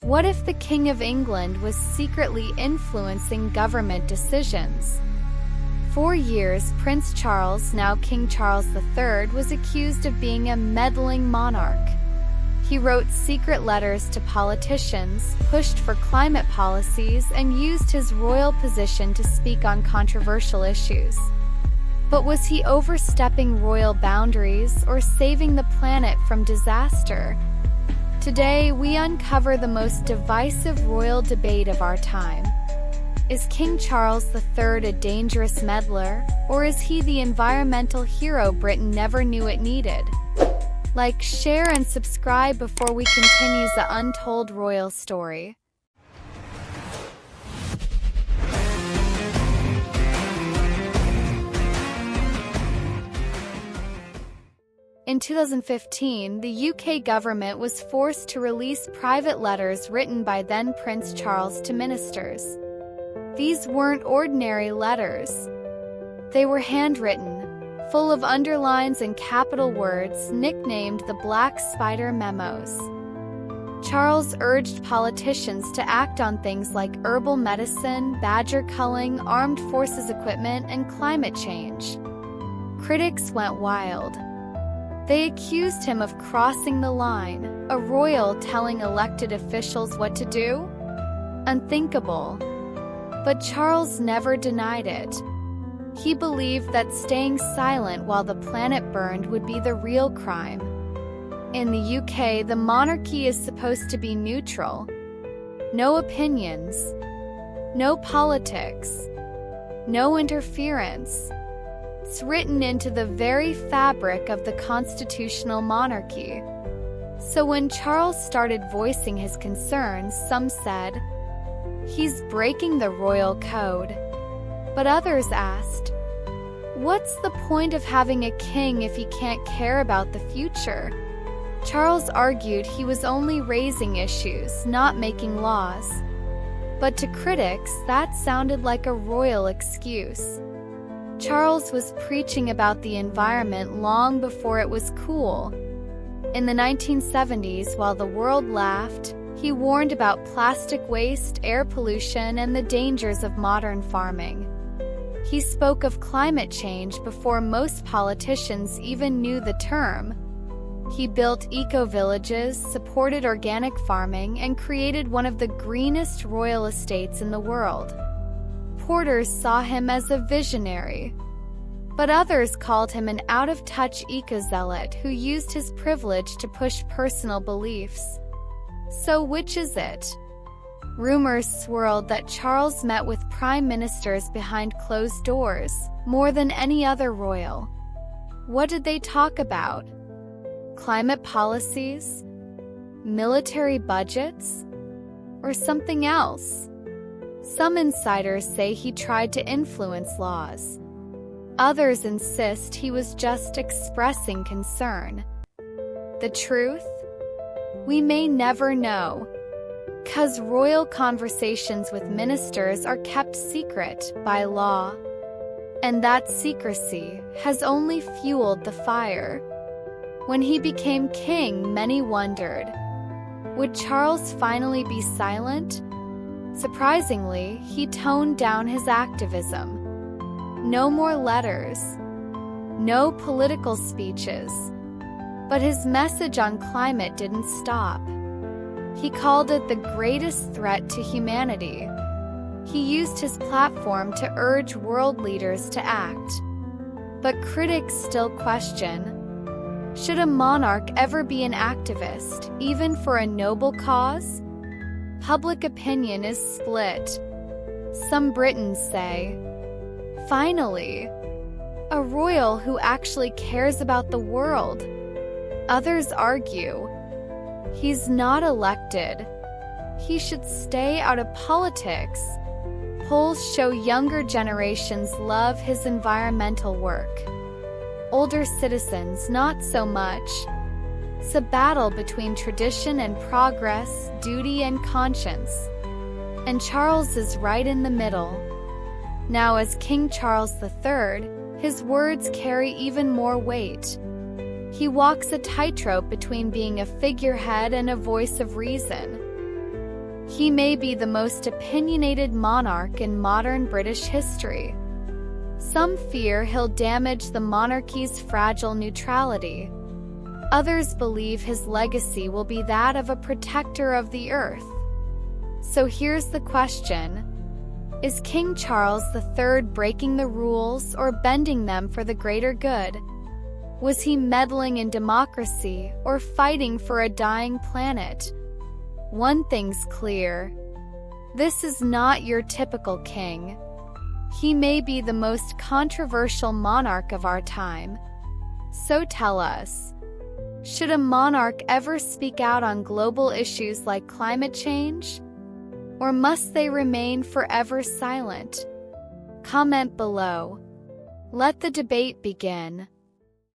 What if the King of England was secretly influencing government decisions? For years, Prince Charles, now King Charles III, was accused of being a meddling monarch. He wrote secret letters to politicians, pushed for climate policies, and used his royal position to speak on controversial issues. But was he overstepping royal boundaries or saving the planet from disaster? Today, we uncover the most divisive royal debate of our time. Is King Charles III a dangerous meddler, or is he the environmental hero Britain never knew it needed? Like, share, and subscribe before we continue the untold royal story. In 2015, the UK government was forced to release private letters written by then Prince Charles to ministers. These weren't ordinary letters. They were handwritten, full of underlines and capital words, nicknamed the Black Spider Memos. Charles urged politicians to act on things like herbal medicine, badger culling, armed forces equipment, and climate change. Critics went wild. They accused him of crossing the line, a royal telling elected officials what to do? Unthinkable. But Charles never denied it. He believed that staying silent while the planet burned would be the real crime. In the UK, the monarchy is supposed to be neutral. No opinions. No politics. No interference. It's written into the very fabric of the constitutional monarchy. So when Charles started voicing his concerns, some said, he's breaking the royal code. But others asked, what's the point of having a king if he can't care about the future? Charles argued he was only raising issues, not making laws. But to critics, that sounded like a royal excuse. Charles was preaching about the environment long before it was cool. In the 1970s, while the world laughed, he warned about plastic waste, air pollution, and the dangers of modern farming. He spoke of climate change before most politicians even knew the term. He built eco-villages, supported organic farming, and created one of the greenest royal estates in the world. Reporters saw him as a visionary, but others called him an out-of-touch eco-zealot who used his privilege to push personal beliefs. So which is it? Rumors swirled that Charles met with prime ministers behind closed doors, more than any other royal. What did they talk about? Climate policies? Military budgets? Or something else? Some insiders say he tried to influence laws. Others insist he was just expressing concern. The truth? We may never know. 'Cause royal conversations with ministers are kept secret by law. And that secrecy has only fueled the fire. When he became king, many wondered, would Charles finally be silent? Surprisingly, he toned down his activism. No more letters. No political speeches. But his message on climate didn't stop. He called it the greatest threat to humanity. He used his platform to urge world leaders to act. But critics still question, should a monarch ever be an activist, even for a noble cause? Public opinion is split. Some Britons say, finally, a royal who actually cares about the world. Others argue, he's not elected. He should stay out of politics. Polls show younger generations love his environmental work. Older citizens, not so much. It's a battle between tradition and progress, duty and conscience. And Charles is right in the middle. Now, as King Charles III, his words carry even more weight. He walks a tightrope between being a figurehead and a voice of reason. He may be the most opinionated monarch in modern British history. Some fear he'll damage the monarchy's fragile neutrality. Others believe his legacy will be that of a protector of the earth. So here's the question: is King Charles III breaking the rules or bending them for the greater good? Was he meddling in democracy or fighting for a dying planet? One thing's clear: this is not your typical king. He may be the most controversial monarch of our time. So tell us, should a monarch ever speak out on global issues like climate change? Or must they remain forever silent? Comment below. Let the debate begin.